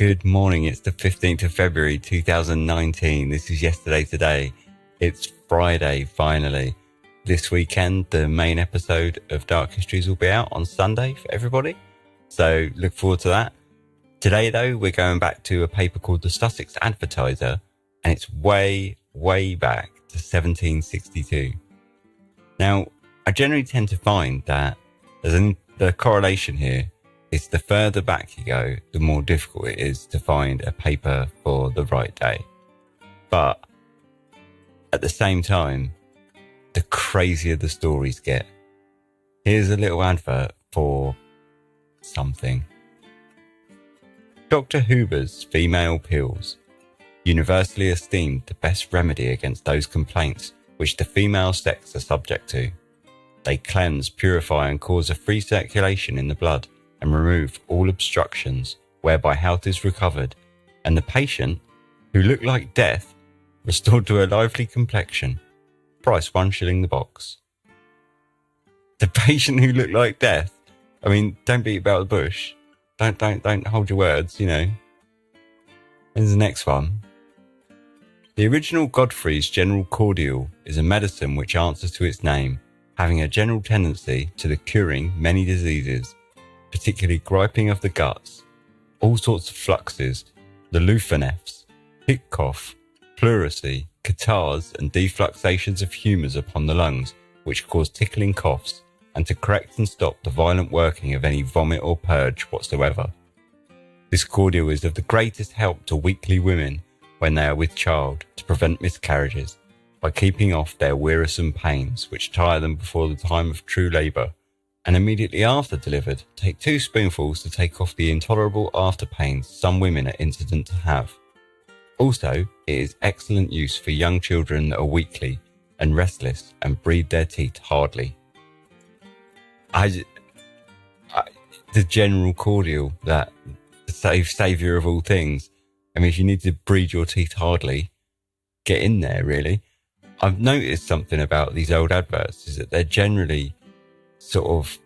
Good morning. It's the 15th of February 2019. This is Yesterday Today. It's Friday, finally. This weekend, the main episode of Dark Histories will be out on Sunday for everybody. So look forward to that. Today, though, we're going back to a paper called the Sussex Advertiser, and it's way, way back to 1762. Now, I generally tend to find that the correlation here is the further back you go, the more difficult it is to find a paper for the right day. But at the same time, the crazier the stories get. Here's a little advert for something. Dr. Huber's female pills, universally esteemed the best remedy against those complaints which the female sex are subject to. They cleanse, purify and cause a free circulation in the blood and remove all obstructions, whereby health is recovered, and the patient, who looked like death, restored to a lively complexion. Price £1 the box. The patient who looked like death? I mean, don't beat about the bush. Don't hold your words, you know. Here's the next one. The original Godfrey's General Cordial is a medicine which answers to its name, having a general tendency to the curing many diseases, particularly griping of the guts, all sorts of fluxes, the luphanefs, hic cough, pleurisy, catarrhs and defluxations of humours upon the lungs, which cause tickling coughs, and to correct and stop the violent working of any vomit or purge whatsoever. This cordial is of the greatest help to weakly women when they are with child, to prevent miscarriages, by keeping off their wearisome pains, which tire them before the time of true labour, and immediately after delivered, take 2 spoonfuls to take off the intolerable after pains some women are incident to have. Also, it is excellent use for young children that are weakly and restless and breed their teeth hardly. The general cordial, that saviour of all things. I mean, if you need to breed your teeth hardly, get in there, really. I've noticed something about these old adverts, is that they're generally sort of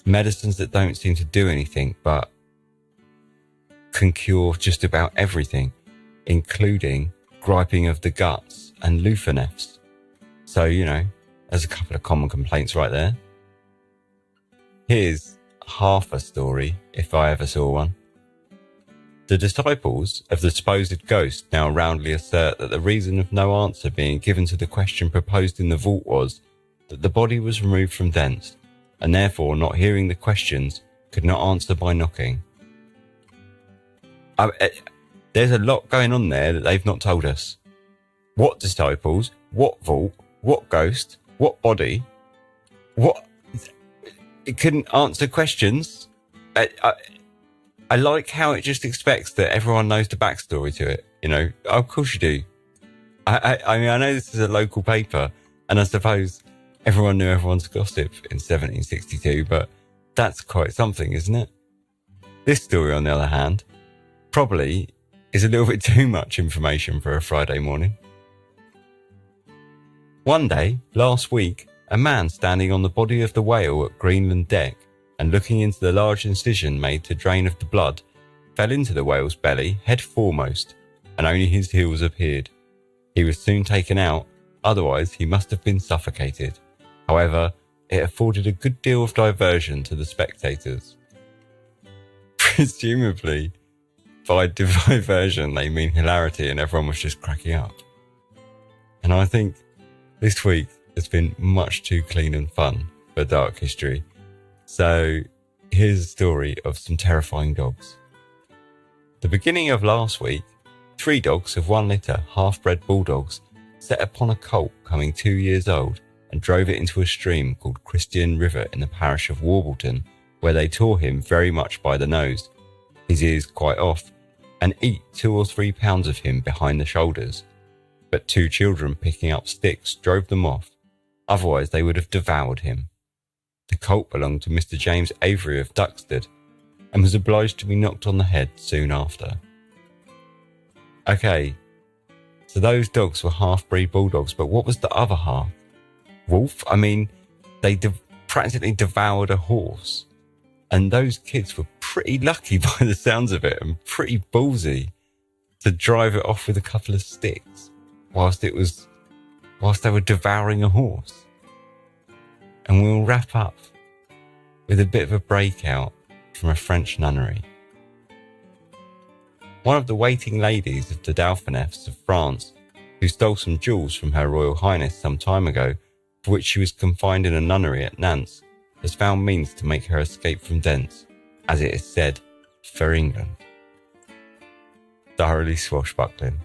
medicines that don't seem to do anything but can cure just about everything, including griping of the guts and luphanefs. So, you know, there's a couple of common complaints right there. Here's half a story, if I ever saw one. The disciples of the supposed ghost now roundly assert that the reason of no answer being given to the question proposed in the vault was that the body was removed from thence, and therefore, not hearing the questions, could not answer by knocking. There's a lot going on there that they've not told us. What disciples? What vault? What ghost? What body? What? It couldn't answer questions. I like how it just expects that everyone knows the backstory to it. You know, of course you do. I mean, I know this is a local paper, and I suppose everyone knew everyone's gossip in 1762, but that's quite something, isn't it? This story, on the other hand, probably is a little bit too much information for a Friday morning. One day, last week, a man standing on the body of the whale at Greenland Deck and looking into the large incision made to drain of the blood, fell into the whale's belly head foremost, and only his heels appeared. He was soon taken out, otherwise he must have been suffocated. However, it afforded a good deal of diversion to the spectators. Presumably, by diversion they mean hilarity, and everyone was just cracking up. And I think this week has been much too clean and fun for dark history. So here's a story of some terrifying dogs. The beginning of last week, 3 dogs of 1 litter, half-bred bulldogs, set upon a colt coming 2 years old and drove it into a stream called Christian River in the parish of Warbleton, where they tore him very much by the nose, his ears quite off, and eat 2 or 3 pounds of him behind the shoulders. But 2 children picking up sticks drove them off, otherwise they would have devoured him. The colt belonged to Mr. James Avery of Duxted, and was obliged to be knocked on the head soon after. Okay, so those dogs were half-breed bulldogs, but what was the other half? Wolf? I mean, they practically devoured a horse. And those kids were pretty lucky by the sounds of it, and pretty ballsy to drive it off with a couple of sticks whilst they were devouring a horse. And we'll wrap up with a bit of a breakout from a French nunnery. One of the waiting ladies of the Dauphiness of France, who stole some jewels from Her Royal Highness some time ago, for which she was confined in a nunnery at Nantes, has found means to make her escape from thence, as it is said, for England. Thoroughly swashbuckling.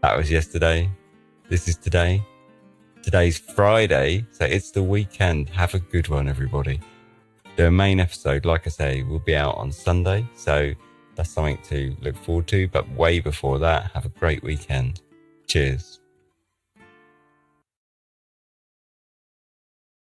That was yesterday. This is today. Today's Friday, so it's the weekend. Have a good one, everybody. The main episode, like I say, will be out on Sunday, so that's something to look forward to. But way before that, have a great weekend. Cheers.